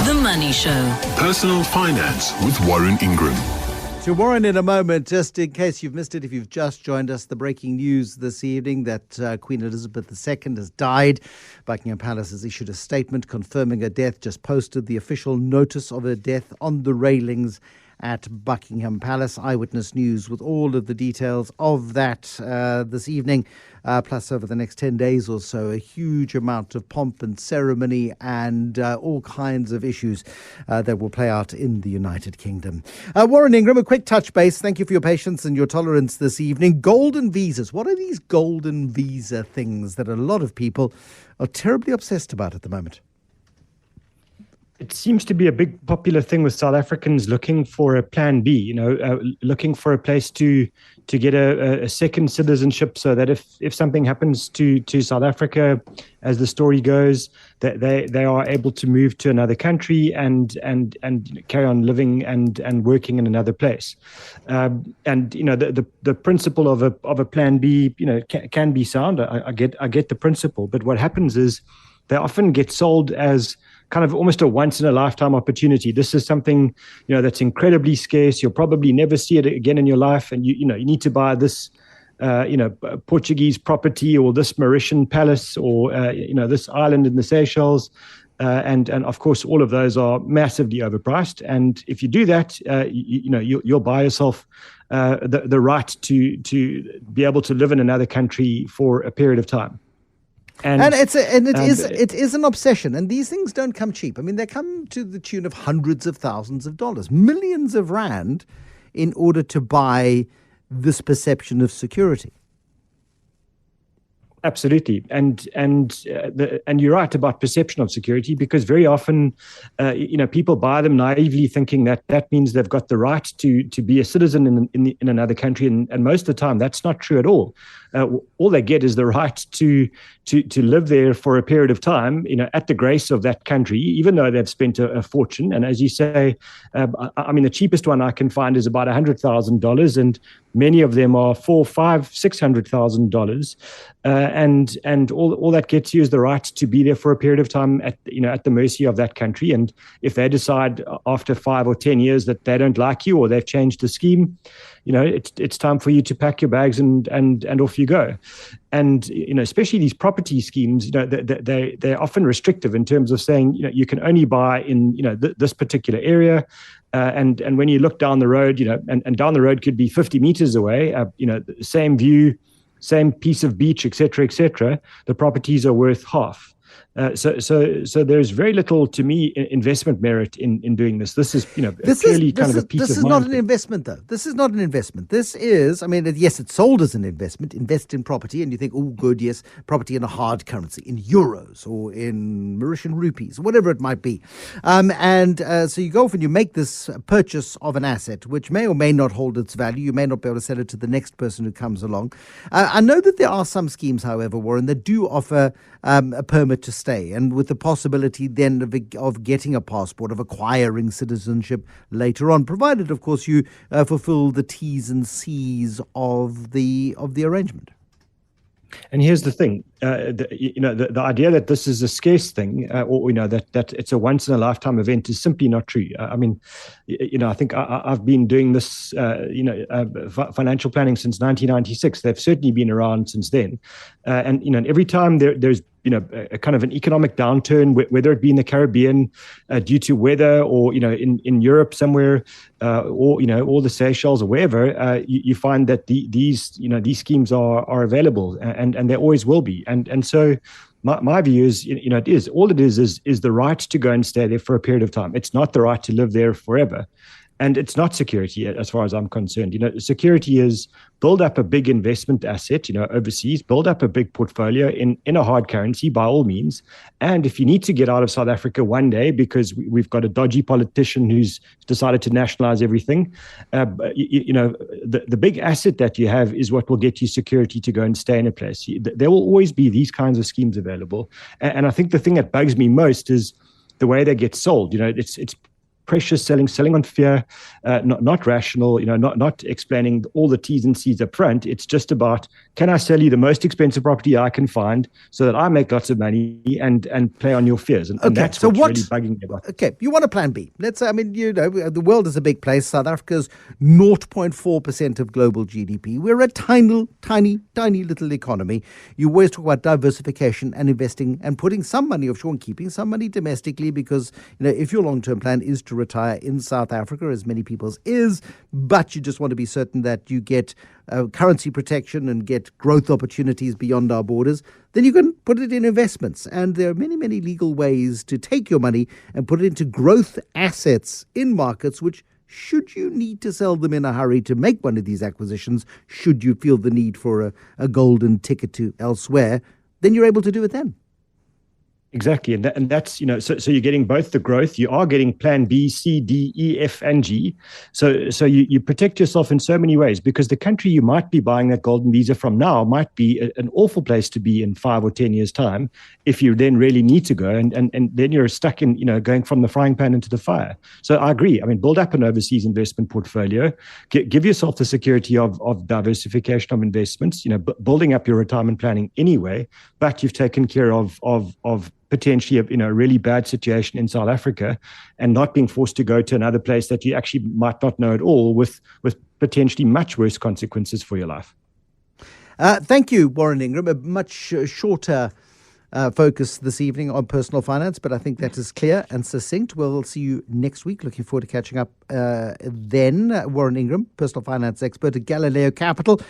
The Money Show. Personal Finance with Warren Ingram. To Warren in a moment, just in case you've missed it, if you've just joined us, the breaking news this evening that Queen Elizabeth II has died. Buckingham Palace has issued a statement confirming her death, just posted the official notice of her death on the railings at Buckingham Palace. Eyewitness News with all of the details of that this evening. Plus, over the next 10 days or so, a huge amount of pomp and ceremony and all kinds of issues that will play out in the United Kingdom. Warren Ingram, a quick touch base. Thank you for your patience and your tolerance this evening. Golden visas. What are these golden visa things that a lot of people are terribly obsessed about at the moment? It seems to be a big popular thing with South Africans looking for a plan B, looking for a place to get a second citizenship so that if something happens to South Africa, as the story goes, that they are able to move to another country and carry on living and working in another place. The principle of a plan B, can be sound. I get the principle, but what happens is they often get sold as kind of almost a once-in-a-lifetime opportunity. This is something, that's incredibly scarce. You'll probably never see it again in your life, and you need to buy this, Portuguese property or this Mauritian palace or this island in the Seychelles, and of course all of those are massively overpriced. And if you do that, you'll buy yourself the right to be able to live in another country for a period of time. And it is an obsession, and these things don't come cheap. I mean, they come to the tune of hundreds of thousands of dollars, millions of rand, in order to buy this perception of security. Absolutely, and you're right about perception of security, because very often, people buy them naively, thinking that means they've got the right to be a citizen in another country, and most of the time that's not true at all. All they get is the right to live there for a period of time, at the grace of that country, even though they've spent a fortune. And as you say, the cheapest one I can find is about $100,000, and many of them are $400,000, $600,000, and all that gets you is the right to be there for a period of time at the mercy of that country. And if they decide after 5 or 10 years that they don't like you or they've changed the scheme, it's time for you to pack your bags and off you go. And especially these property schemes, they're often restrictive in terms of saying you can only buy in this particular area. And when you look down the road, and down the road could be 50 meters away, same view, same piece of beach, et cetera, the properties are worth half. So there's very little, to me, investment merit in doing this. This is, clearly kind of a piece of mind. This is not an investment, though. This is not an investment. This is, yes, it's sold as an investment. Invest in property, and you think, oh, good, yes, property in a hard currency, in euros or in Mauritian rupees, whatever it might be. So you go off and you make this purchase of an asset, which may or may not hold its value. You may not be able to sell it to the next person who comes along. I know that there are some schemes, however, Warren, that do offer a permit to stay, and with the possibility then of getting a passport, of acquiring citizenship later on, provided, of course, you fulfill the T's and C's of the arrangement. And here's the thing, the idea that this is a scarce thing, that it's a once in a lifetime event is simply not true. I think I've been doing this, financial planning since 1996. They've certainly been around since then, and every time there's a kind of an economic downturn, whether it be in the Caribbean due to weather, or in Europe somewhere, or the Seychelles or wherever, you find that these schemes are available, and there always will be. And so my view is, it is the right to go and stay there for a period of time. It's not the right to live there forever. And it's not security, as far as I'm concerned. Security is build up a big investment asset, overseas, build up a big portfolio in a hard currency, by all means. And if you need to get out of South Africa one day because we've got a dodgy politician who's decided to nationalize everything, the big asset that you have is what will get you security to go and stay in a place. There will always be these kinds of schemes available. And I think the thing that bugs me most is the way they get sold. It's precious selling on fear, not rational, not explaining all the T's and C's up front. It's just about, can I sell you the most expensive property I can find so that I make lots of money and play on your fears? And that's what's really bugging me about it. Okay, you want a plan B. Let's say, the world is a big place. South Africa's 0.4% of global GDP. We're a tiny little economy. You always talk about diversification and investing and putting some money offshore and keeping some money domestically, because, if your long-term plan is to retire in South Africa, as many people's is, but you just want to be certain that you get currency protection and get growth opportunities beyond our borders, then you can put it in investments. And there are many, many legal ways to take your money and put it into growth assets in markets which, should you need to sell them in a hurry to make one of these acquisitions, should you feel the need for a golden ticket to elsewhere, then you're able to do it then. Exactly. And that's, so you're getting both the growth, you are getting plan B, C, D, E, F, and G. So you protect yourself in so many ways, because the country you might be buying that golden visa from now might be an awful place to be in 5 or 10 years' time if you then really need to go. And then you're stuck in, going from the frying pan into the fire. So I agree. Build up an overseas investment portfolio, give yourself the security of diversification of investments, building up your retirement planning anyway, but you've taken care of potentially a really bad situation in South Africa and not being forced to go to another place that you actually might not know at all, with potentially much worse consequences for your life. Thank you, Warren Ingram. A much shorter focus this evening on personal finance, but I think that is clear and succinct. We'll see you next week. Looking forward to catching up then. Warren Ingram, personal finance expert at Galileo Capital.